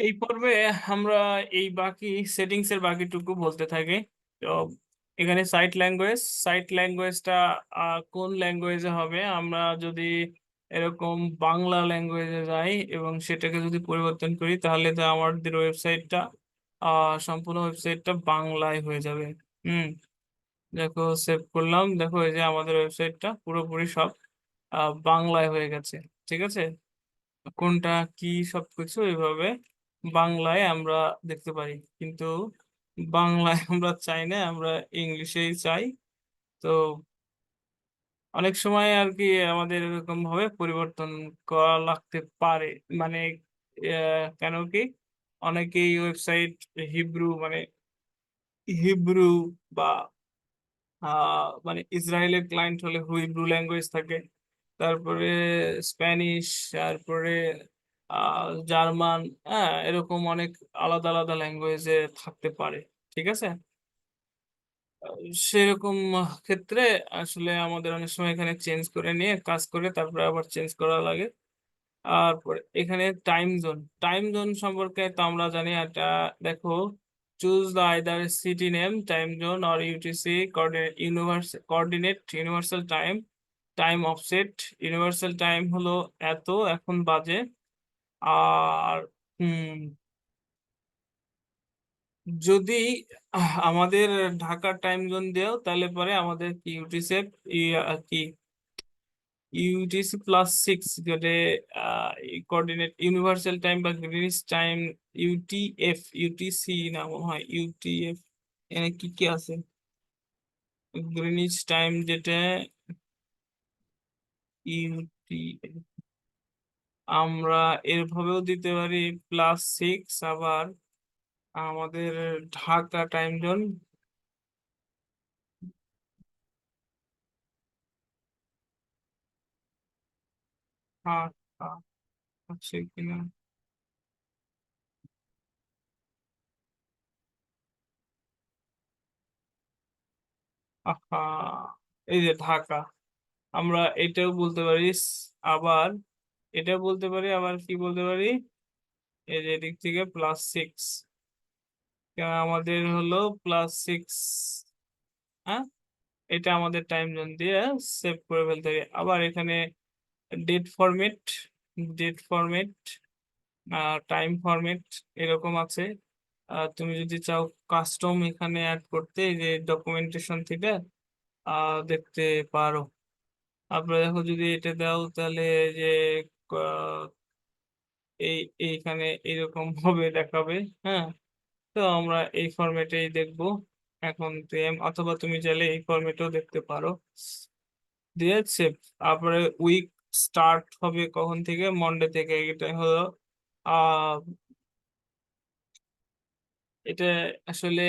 এই পর্বে আমরা এই বাকি সেটিংস এর বাকিটুকু বলতে থাকি। তো এখানে সাইট ল্যাঙ্গুয়েজটা কোন ল্যাঙ্গুয়েজে হবে, আমরা যদি এরকম বাংলা ল্যাঙ্গুয়েজে যাই এবং সেটাকে যদি পরিবর্তন করি তাহলে তো আমাদের ওয়েবসাইটটা সম্পূর্ণ ওয়েবসাইটটা বাংলায় হয়ে যাবে। হুম। দেখো, সেভ করলাম, দেখো এই যে আমাদের ওয়েবসাইটটা পুরোপুরি সব বাংলায় হয়ে গেছে। ঠিক আছে, কোনটা কি সবকিছু এইভাবে বাংলায় আমরা দেখতে পারি, কিন্তু বাংলায় আমরা চাই না, আমরা ইংলিশেই চাই। তো অনেক সময় আর কি আমাদের এরকম ভাবে পরিবর্তন করা লাগতে পারে। মানে কেন কি, অনেকেই ওয়েবসাইট হিব্রু মানে হিব্রু বা মানে ইসরায়েলের ক্লায়েন্ট হলে হিব্রু ল্যাঙ্গুয়েজ থাকে, তারপরে স্প্যানিশ, তারপরে জার্মান, হ্যাঁ এরকম অনেক আলাদা আলাদা ল্যাঙ্গুয়েজে থাকতে পারে। ঠিক আছে, সেরকম ক্ষেত্রে আসলে আমাদের অনেক সময় এখানে চেঞ্জ করে নিয়ে কাজ করে তারপরে আবার চেঞ্জ করা লাগে। আর পরে এখানে টাইম জোন সম্পর্কে তো আমরা জানি একটা। দেখো, choose the either city name, time zone or UTC universal time, time offset. Universal time হলো এত এখন বাজে। আর হুম যদি আমাদের ঢাকার টাইম জোন দেও তাহলে পরে আমাদের কি ইউটিসি কি ইউটিসি+6 যেটা কোঅর্ডিনেট ইউনিভার্সাল টাইম বা গ্রিনিচ টাইম, ইউটিসি না মনে হয় ইউটিএফ, এখানে কি কি আছে, গ্রিনিচ টাইম যেটা ইউটিএফ, আমরা এভাবেও দিতে পারি +6। আবার আমাদের ঢাকা টাইম জোন, হ্যাঁ হ্যাঁ, আছে কিনা, আহা, এই যে ঢাকা, আমরা এটাও বলতে পারি। আবার এটা বলতে পারি, আবার কি বলতে পারি, এই যে এদিক থেকে +6, আমাদের হলো +6। হ্যাঁ, এটা আমাদের টাইম জোন দিয়ে সেভ করে ফেলতে হবে। আবার এখানে date format, date format, time format এরকম আছে। তুমি যদি চাও কাস্টম এখানে অ্যাড করতে, এই যে ডকুমেন্টেশন থেকে দেখতে পারো। আপনারা দেখো, যদি এটা দাও তাহলে যে আহ, এই এইখানে এরকম ভাবে দেখাবে। হ্যাঁ, তো আমরা এই ফরম্যাটেই দেখবো এখন। অথবা তুমি চাইলে এই ফরম্যাটেও দেখতে পারো। দিয়েছে। তারপরে উইক স্টার্ট হবে কখন থেকে, মন্ডে থেকে। এটা হলো আহ এটা আসলে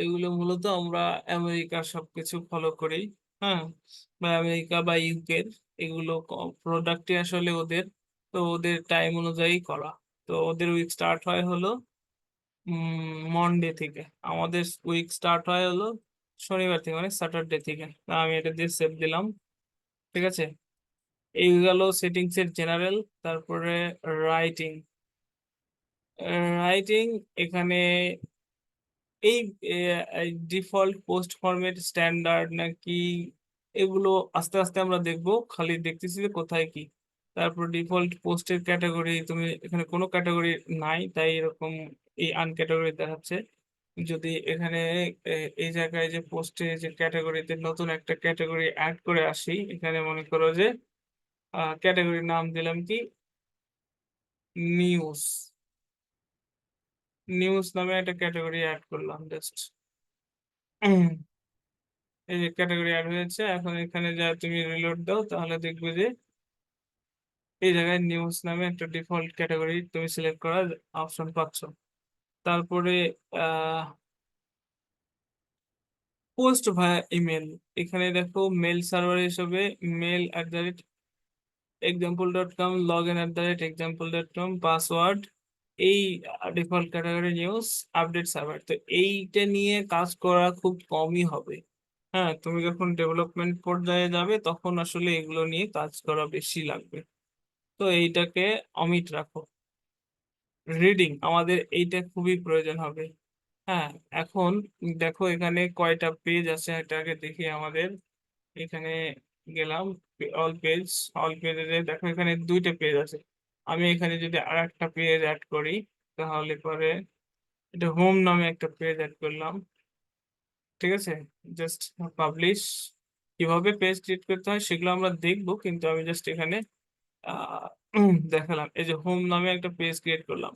এগুলো মূলত আমরা আমেরিকার সবকিছু ফলো করি। হ্যাঁ, বা আমেরিকা বা ইউকের এগুলো প্রোডাক্টই আসলে ওদের, তো ওদের টাইম অনুযায়ী করা। তো ওদের উইক স্টার্ট হয় হলো মন্ডে থেকে, আমাদের উইক স্টার্ট হয় হলো শনিবার থেকে, মানে স্যাটারডে থেকে। তা আমি এটা দিয়ে সেভ দিলাম। ঠিক আছে, এই গেল সেটিংস এর জেনারেল। তারপরে রাইটিং, রাইটিং এখানে এই ডিফল্ট পোস্ট ফরম্যাট স্ট্যান্ডার্ড নাকি, এগুলো আস্তে আস্তে আমরা দেখবো, খালি দেখতেছি যে কোথায় কি। তারপর ডিফল্ট পোস্টের ক্যাটাগরি, তুমি এখানে কোনো ক্যাটাগরি নাই তাই এরকম এই আনক্যাটাগরি দেখাচ্ছে। যদি এখানে এই জায়গায় যে পোস্টে যে ক্যাটাগরিতে নতুন একটা ক্যাটাগরি অ্যাড করে আসি, এখানে মনে করো যে ক্যাটাগরির নাম দিলাম কি নিউজ, নিউজ নামে একটা ক্যাটাগরি অ্যাড করলাম জাস্ট। এই যে ক্যাটাগরি অ্যাড হয়েছে, এখন এখানে যা তুমি রিলোড দাও তাহলে দেখবে যে এই জায়গায় নিউজ নামে একটা ডিফল্ট ক্যাটাগরি তুমি সিলেক্ট করার অপশন পাচ্ছ। তারপরে আহ পোস্ট ভায়া ইমেল, এখানে দেখো মেল সার্ভার হিসেবে mail@example.com, login@example.com, পাসওয়ার্ড এই default category news, update server. তো এইটা নিয়ে কাজ করা খুব কমই হবে। হ্যাঁ, তুমি যখন ডেভেলপমেন্ট পর্যায়ে যাবে তখন আসলে এগুলো নিয়ে কাজ করা বেশি লাগবে। তো এইটাকে অমিট রাখো। রিডিং আমাদের এইটা খুবই প্রয়োজন হবে। হ্যাঁ, এখন দেখো এখানে কয়টা পেজ আছে এটা আগে দেখি আমাদের। এখানে গেলাম, অল পেজে দেখো এখানে দুইটা পেজ আছে। আমি এখানে যদি আর একটা পেজ অ্যাড করি তাহলে পরে এটা হোম নামে একটা পেজ অ্যাড করলাম। ঠিক আছে, জাস্ট পাবলিশ। কিভাবে পেজ ক্রিয়েট করতে হয় সেগুলো আমরা দেখবো, কিন্তু আমি জাস্ট এখানে দেখালাম। এই যে হোম নামে একটা পেজ ক্রিয়েট করলাম।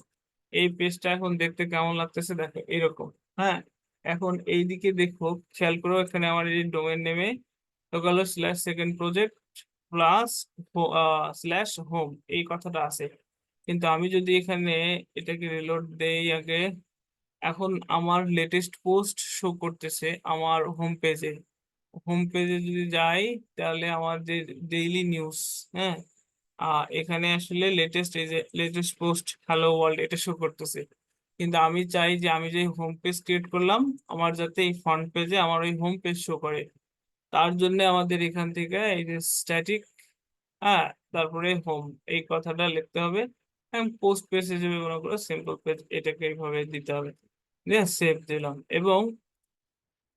এই পেজটা এখন দেখতে কেমন লাগতেছে দেখো এরকম। হ্যাঁ, এখন এইদিকে দেখো, খেয়াল করো এখানে আমার এই ডোমেন নেমে local slash second project plus slash home এই কথাটা আছে। কিন্তু আমি যদি এখানে এটাকে রিলোড দেই আগে, এখন আমার লেটেস্ট পোস্ট শো করতেছে আমার হোম পেজে। হোম পেজে যদি যাই তাহলে আমার যে ডেইলি নিউজ, হ্যাঁ, এখানে আসলে লেটেস্ট, এই যে লেটেস্ট পোস্ট হ্যালো ওয়ার্ল্ড এটা শো করতেছে। কিন্তু আমি চাই যে আমি যে হোম পেজ ক্রিয়েট করলাম আমার যাতে এই ফ্রন্ট পেজে আমার ওই হোম পেজ শো করে। তার জন্য আমাদের এখান থেকে এই যে স্ট্যাটিক, হ্যাঁ, তারপরে হোম এই কথাটা লিখতে হবে। পোস্ট পেজ হিসেবে মনে করো সিম্পল পেজ, এটাকে এইভাবে দিতে হবে। দিয়ে সেভ দিলাম, এবং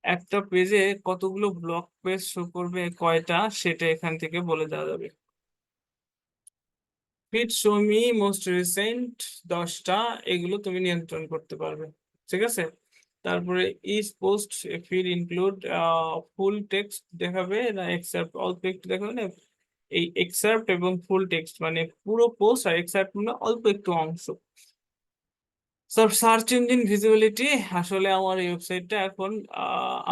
একটা পেজে কতগুলো ব্লক পেজ শো করবে কয়টা সেটা এখান থেকে বলে দেওয়া যাবে। Feed show me most recent 10টা, এগুলো তুমি নিয়ন্ত্রণ করতে পারবে। ঠিক আছে, তারপরে ইচ পোস্ট ফিড ইনক্লুড ফুল টেক্সট দেখাবে না এক্সেপ্ট অল টেক্সট দেখাবে না। এই এক্সেপ্ট এবং ফুল টেক্সট মানে পুরো পোস্ট, আর এক্সেপ্ট মানে অল্প একটু অংশ। স্যার সার্চ ইঞ্জিন ভিজিবিলিটি, আসলে আমার এই ওয়েবসাইটটা এখন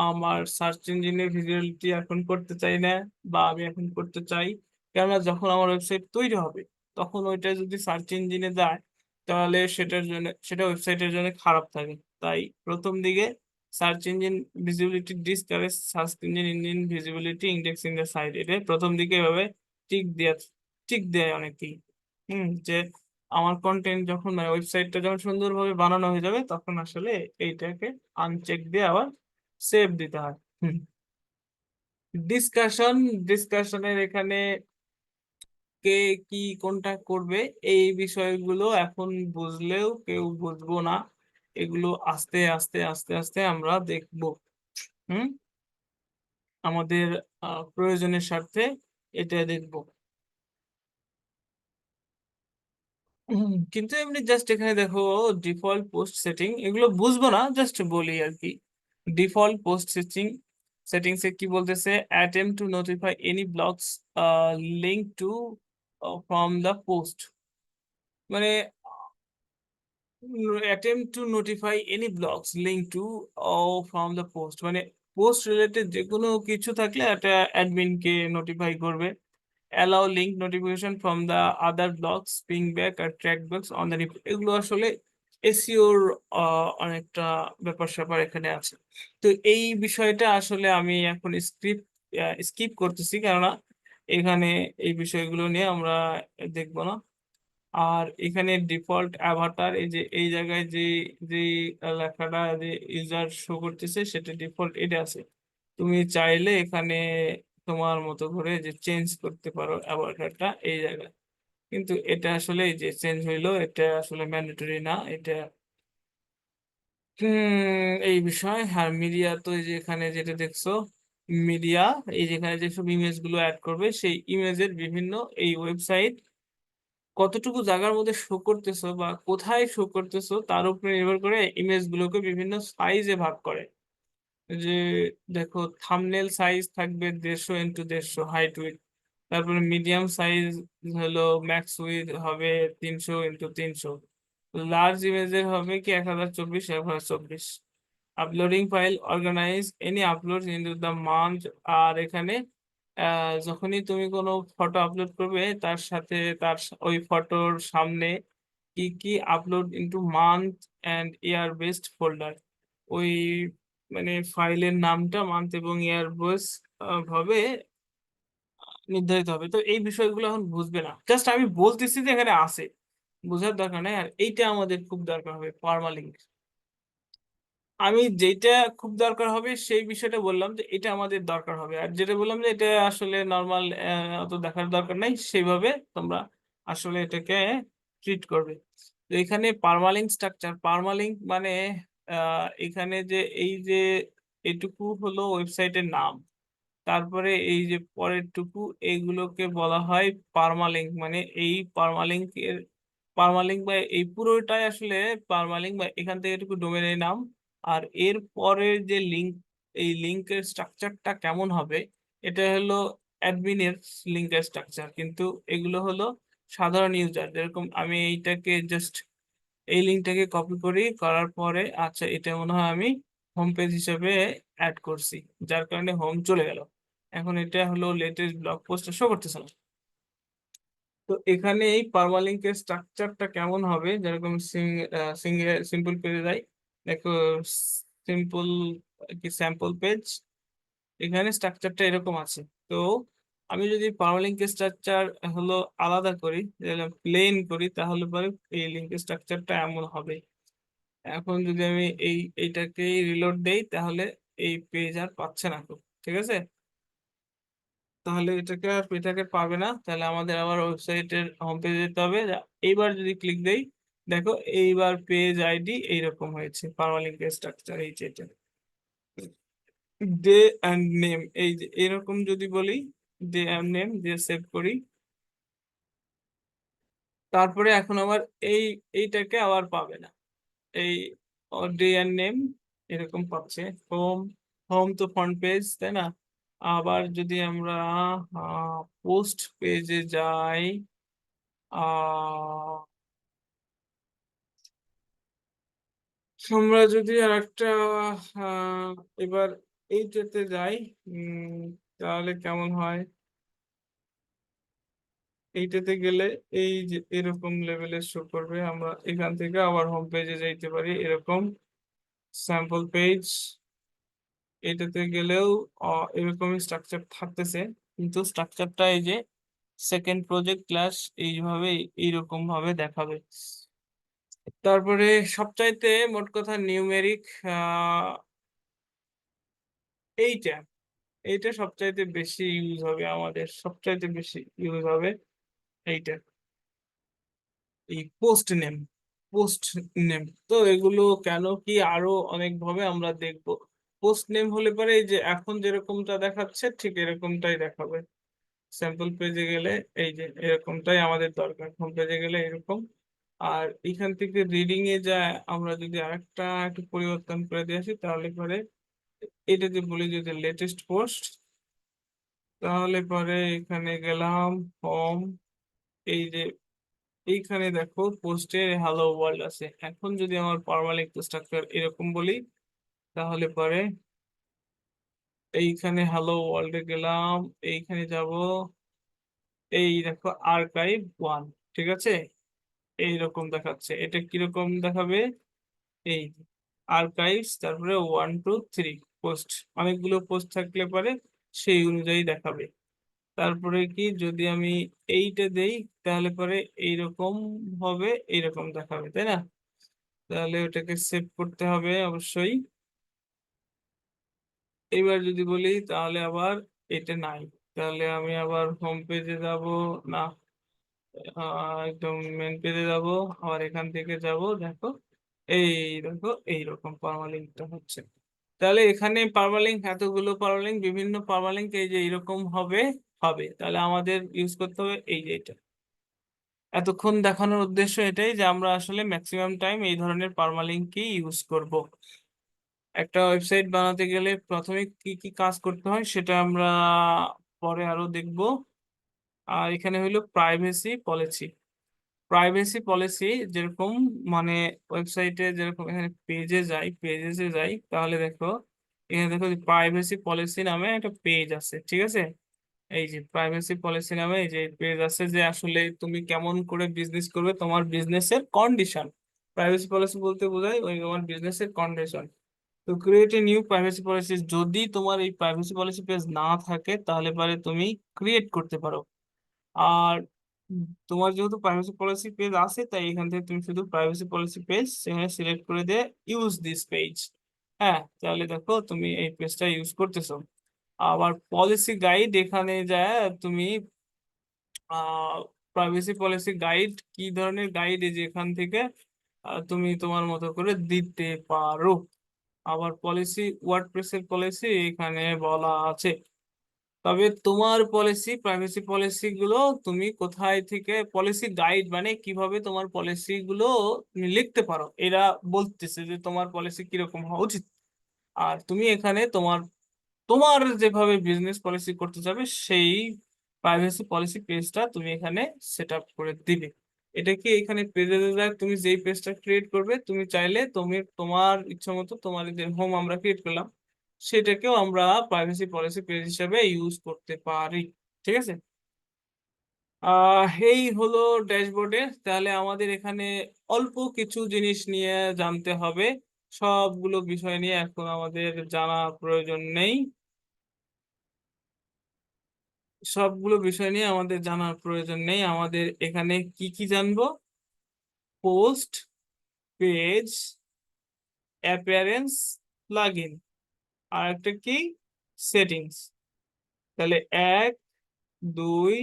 আমার সার্চ ইঞ্জিনের ভিজিবিলিটি এখন করতে চাই না, বা আমি এখন করতে চাই। কেননা যখন আমার ওয়েবসাইট তৈরি হবে তখন ওইটা যদি সার্চ ইঞ্জিনে যায় তাহলে সেটা ওয়েবসাইটের জন্য খারাপ থাকে। তাই প্রথম দিকে search engine visibility discourage search engine visibility indexing the site, এটা প্রথম দিকে এভাবে টিক দেয় অনেকেই। যে আমার কন্টেন্ট যখন মানে ওয়েবসাইটটা যখন সুন্দরভাবে বানানো হয়ে যাবে তখন আসলে এইটাকে আনচেক দিয়ে আবার সেভ দিতে হয়। ডিসকাশন, ডিসকাশনের এখানে কে কি কোনটা করবে এই বিষয়গুলো এখন বুঝলেও কেউ বুঝবো না। এগুলো আস্তে আস্তে আস্তে আস্তে আমরা দেখবো। হুম, আমাদের প্রয়োজনের স্বার্থে এটা দেখবো। কিন্তু এমনি জাস্ট এখানে দেখো ডিফল্ট পোস্ট সেটিং, এগুলো বুঝবো না, জাস্ট বলি আর কি। ডিফল্ট পোস্ট সেটিংসে কি বলতেছে, attempt to notify any blogs link to from the post, মানে attempt to notify any blogs link to from the post, মানে পোস্ট রিলেটেড যে কোনো কিছু থাকলে একটা অ্যাডমিনকে নোটিফাই করবে। Allow link notification from the other blogs pingback আর ট্র্যাক ব্যাকস অন দ্য এগুলো আসলে এসইওর অনেকটা ব্যাপার স্যাপার এখানে আছে। তো এই বিষয়টা আসলে আমি এখন স্কিপ করতেছি, কেননা এখানে এই বিষয়গুলো নিয়ে আমরা দেখবো না। আর এখানে ডিফল্ট অ্যাভাটার, এই যে এই জায়গায় যে যে লেখাটা যে ইউজার শো করতেছে সেটা ডিফল্ট এটা আছে। তুমি চাইলে এখানে তোমার মতো করে যে চেঞ্জ করতে পারো অ্যাভাটারটা এই জায়গায়। কিন্তু এটা আসলে এই যে চেঞ্জ হইলো এটা আসলে ম্যান্ডেটরি না এটা। এই বিষয়। আর মিডিয়া তো এই যে এখানে যেটা দেখছো মিডিয়া, এই যেখানে যেসব ইমেজ গুলো অ্যাড করবে সেই ইমেজের বিভিন্ন এই ওয়েবসাইট কতটুকু জায়গার মধ্যে শো করতেছো বা কোথায় শো করতেছো তার উপরে নির্ভর করে ইমেজ গুলোকে বিভিন্ন সাইজে ভাগ করে। যে দেখো থাম্বনেল সাইজ থাকবে 150 x 150 হাইট উইডথ, তারপরে মিডিয়াম সাইজ হলো ম্যাক্স উইডথ হবে 300 x 300, লার্জ ইমেজের হবে কি 1024 x 1024। Uploading file organise any upload into the month, আর এখানে যখনই তুমি কোনো ফটো আপলোড করবে তার সাথে ওই ফটোর সামনে কি কি upload into month and year based folder, ওই মানে ফাইলের নামটা মান্থ এবং ইয়ার বেস ভাবে নির্ধারিত হবে। তো এই বিষয়গুলো এখন বুঝবে না, জাস্ট আমি বলতেছি যে এখানে আছে, বোঝার দরকার নাই। আর এইটা আমাদের খুব দরকার হবে পার্মালিঙ্ক। আমি যেটা খুব দরকার হবে সেই বিষয়টা বললাম যে এটা আমাদের দরকার হবে, আর যেটা বললাম যে এটা আসলে নর্মাল অত দেখার দরকার নাই, সেইভাবে তোমরা আসলে এটাকে ট্রিট করবে। তো এখানে পারমালিঙ্ক স্ট্রাকচার, পারমালিঙ্ক মানে এখানে যে এই যে এটুকু হলো ওয়েবসাইটের নাম, তারপরে এই যে পরের টুকু এইগুলোকে বলা হয় পারমালিঙ্ক। মানে এই পারমালিঙ্ক বা এই পুরোটাই আসলে পারমালিঙ্ক, বা এখান থেকে এটুকু ডোমেনের নাম। আর এর পরের যে লিঙ্ক, এই লিঙ্কের স্ট্রাকচারটা কেমন হবে, এটা হলো অ্যাডমিনের লিঙ্কের স্ট্রাকচার। কিন্তু এগুলো হলো সাধারণ ইউজার, যেরকম আমি এইটাকে জাস্ট এই লিঙ্কটাকে কপি করি, করার পরে আচ্ছা এটা মনে হয় আমি হোম পেজ হিসেবে অ্যাড করছি, যার কারণে হোম চলে গেল। এখন এটা হলো লেটেস্ট ব্লগ পোস্ট শো করতেছে না। তো এখানে এই পারমালিঙ্কের স্ট্রাকচারটা কেমন হবে, যেরকম সিম্পল পেজে যাই, দেখো সিম্পল কি স্যাম্পল পেজ, এখানে স্ট্রাকচারটা এরকম আছে। তো আমি যদি পারমালিঙ্কের স্ট্রাকচার হলো আলাদা করি, প্লেন করি, তাহলে পরে এই লিঙ্কের স্ট্রাকচারটা এমন হবে। এখন যদি আমি এইটাকে রিলোড দেই, তাহলে এই পেজ আর পাচ্ছে না তো, ঠিক আছে। তাহলে এটাকে পাবে না, তাহলে আমাদের আবার ওয়েবসাইটের হোম পেজে যেতে হবে। এইবার যদি ক্লিক দেই, দেখো এইবার পেজ আইডি এইরকম হয়েছে, পারমালিঙ্কের স্ট্রাকচার এই যে এটা, ডে অ্যান্ড নেম, এই যে এরকম যদি বলি ডে অ্যান্ড নেম দিয়ে সেভ করি, তারপরে এখন আবার এই এইটাকে আবার পাবে না। এই ডে অ্যান্ড নেম এরকম পাচ্ছে। হোম, হোম তো ফ্রন্ট পেজ, তাই না। আবার যদি আমরা পোস্ট পেজে যাই, আহ আমরা যদি আর একটা এবার এইটাতে যাই, তাহলে কেমন হয়। এইটাতে গেলে এই যে এরকম লেভেলের শো করবে, আমরা এখান থেকে আবার হোম পেজে যাইতে পারি, এরকম স্যাম্পল পেজ। এটাতে গেলেও এরকমই স্ট্রাকচার থাকতেছে, কিন্তু স্ট্রাকচারটা এই যে সেকেন্ড প্রজেক্ট ক্লাস এইভাবে এইরকম ভাবে দেখাবে। তারপরে সবচাইতে মোট কথা নিউমেরিক, এইটা এইটা সবচাইতে বেশি ইউজ হবে, আমাদের সবচাইতে বেশি ইউজ হবে এইটা, এই পোস্ট নেম। পোস্ট নেম তো এগুলো কেন কি আরো অনেক ভাবে আমরা দেখবো। পোস্ট নেম হলে পরে এই যে এখন যেরকমটা দেখাচ্ছে ঠিক এরকমটাই দেখাবে। স্যাম্পল পেজে গেলে এই যে এরকমটাই আমাদের দরকার, হোম পেজে গেলে এরকম। আর এখান থেকে রিডিং এ যায় আমরা যদি আরেকটা একটু পরিবর্তন করে দিয়ে আসি, তাহলে পরে এটা যে বলি যে লেটেস্ট পোস্ট, তাহলে পরে এখানে গেলাম হোম, এই যে এইখানে দেখো পোস্টের হ্যালো ওয়ার্ল্ড আছে। এখন যদি আমার পারমালিঙ্ক স্ট্রাকচার এরকম বলি, তাহলে পরে এইখানে হ্যালো ওয়ার্ল্ডে গেলাম, এইখানে যাব, এই দেখো আর্কাইভ ওয়ান, ঠিক আছে, এইরকম দেখাচ্ছে। এটা কিরকম দেখাবে, এই আর্কাইভস, তারপরে 1 2 3 পোস্ট, অনেকগুলো পোস্ট থাকলে পরে সেই অনুযায়ী দেখাবে। তারপরে কি যদি আমি এইটা দেই, তাহলে পরে এইরকম হবে, এইরকম দেখাবে, তাই না। তাহলে ওটাকে সেভ করতে হবে অবশ্যই। এইবার যদি বলি তাহলে আবার এটা নাই, তাহলে আমি আবার হোম পেজে যাব, না একদম মেন পেজে যাব, আবার এখান থেকে যাব, দেখো এই দেখো এইরকম পারমালিঙ্কটা হচ্ছে। তাহলে এখানে পারমালিঙ্ক, এতগুলো পারমালিঙ্ক, বিভিন্ন পারমালিঙ্ক এই যে এরকম হবে হবে, তাহলে আমাদের ইউজ করতে হবে এই যে এটা। এতক্ষণ দেখানোর উদ্দেশ্য এটাই যে আমরা আসলে ম্যাক্সিমাম টাইম এই ধরনের পারমালিঙ্কই ইউজ করব। একটা ওয়েবসাইট বানাতে গেলে প্রথমে কি কি কাজ করতে হয় সেটা আমরা পরে আরো দেখব। আর এখানে হইলো প্রাইভেসি পলিসি। প্রাইভেসি পলিসি যেরকম, মানে ওয়েবসাইটে যেরকম এখানে পেজে যাই, তাহলে দেখো এখানে দেখো প্রাইভেসি পলিসি নামে একটা পেজ আছে, ঠিক আছে। এই যে প্রাইভেসি পলিসি নামে এই যে পেজ আছে, যে আসলে তুমি কেমন করে বিজনেস করবে, তোমার বিজনেসের কন্ডিশন। প্রাইভেসি পলিসি বলতে বোঝায় ওই তোমার বিজনেসের কন্ডিশন। তো create a new privacy policy, যদি তোমার এই প্রাইভেসি পলিসি পেজ না থাকে তাহলে পরে তুমি ক্রিয়েট করতে পারো। আর তোমার যেহেতু প্রাইভেসি পলিসি পেজ আছে, তাই এখান থেকে তুমি শুধু প্রাইভেসি পলিসি পেজ সেখানে সিলেক্ট করে দিয়ে ইউজ দিস পেজ। হ্যাঁ, তাহলে দেখো তুমি এই পেজটা ইউজ করতেছো। আবার পলিসি গাইড, এখানে যায় তুমি প্রাইভেসি পলিসি গাইড কি ধরনের গাইড, এই যে এখান থেকে তুমি তোমার মতো করে দিতে পারো। আবার পলিসি, ওয়ার্ডপ্রেসের পলিসি এখানে বলা আছে। তবে তোমার পলিসি, প্রাইভেসি পলিসি গুলো তুমি কোথায় থেকে, পলিসি গাইড মানে কিভাবে তোমার পলিসি গুলো তুমি লিখতে পারো, এরা বলতেছে যে তোমার পলিসি কিরকম হওয়া উচিত। আর তুমি এখানে তোমার তোমার যেভাবে বিজনেস পলিসি করতে যাবে সেই প্রাইভেসি পলিসি পেজটা তুমি এখানে সেট আপ করে দিবে। এটা কি এখানে পেজে তুমি যেই পেজটা ক্রিয়েট করবে, তুমি চাইলে তুমি তোমার ইচ্ছা মতো, তোমার যে হোম আমরা ক্রিয়েট করলাম সেটাকেও আমরা প্রাইভেসি পলিসি পেজ হিসেবে ইউজ করতে পারি। ঠিক আছে। এই হলো ড্যাশবোর্ডে। তাহলে আমাদের এখানে অল্প কিছু জিনিস নিয়ে জানতে হবে, সবগুলো বিষয় নিয়ে এখন আমাদের জানা প্রয়োজন নেই। সবগুলো বিষয় নিয়ে আমাদের জানার প্রয়োজন নেই। আমাদের এখানে কি কি জানবো? পোস্ট, পেজ, অ্যাপিয়ারেন্স, প্লাগইন, আর একটা কি, সেটিংস। তাহলে 1, 2,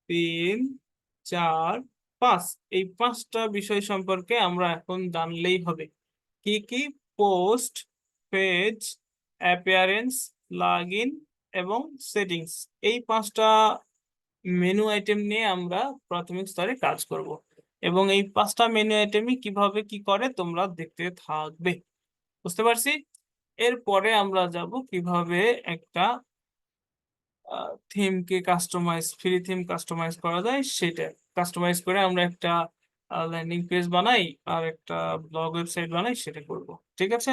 3, 4, 5, এই 5টা বিষয় সম্পর্কে আমরা এখন জানলেই হবে। কি কি? পোস্ট, পেজ, অ্যাপিয়ারেন্স, প্লাগইন এবং সেটিংস। এই 5টা মেনু আইটেম নিয়ে আমরা প্রাথমিক স্তরে কাজ করব, এবং এই 5টা মেনু আইটেমই কিভাবে কি করে তোমরা দেখতে থাকবে। বুঝতে পারছি। এরপরে আমরা যাব কিভাবে একটা থিমকে কাস্টমাইজ, ফ্রি থিম কাস্টমাইজ করা যায় সেটা। কাস্টমাইজ করে আমরা একটা ল্যান্ডিং পেজ বানাই আর একটা ব্লগ ওয়েবসাইট বানাই, সেটা করব। ঠিক আছে।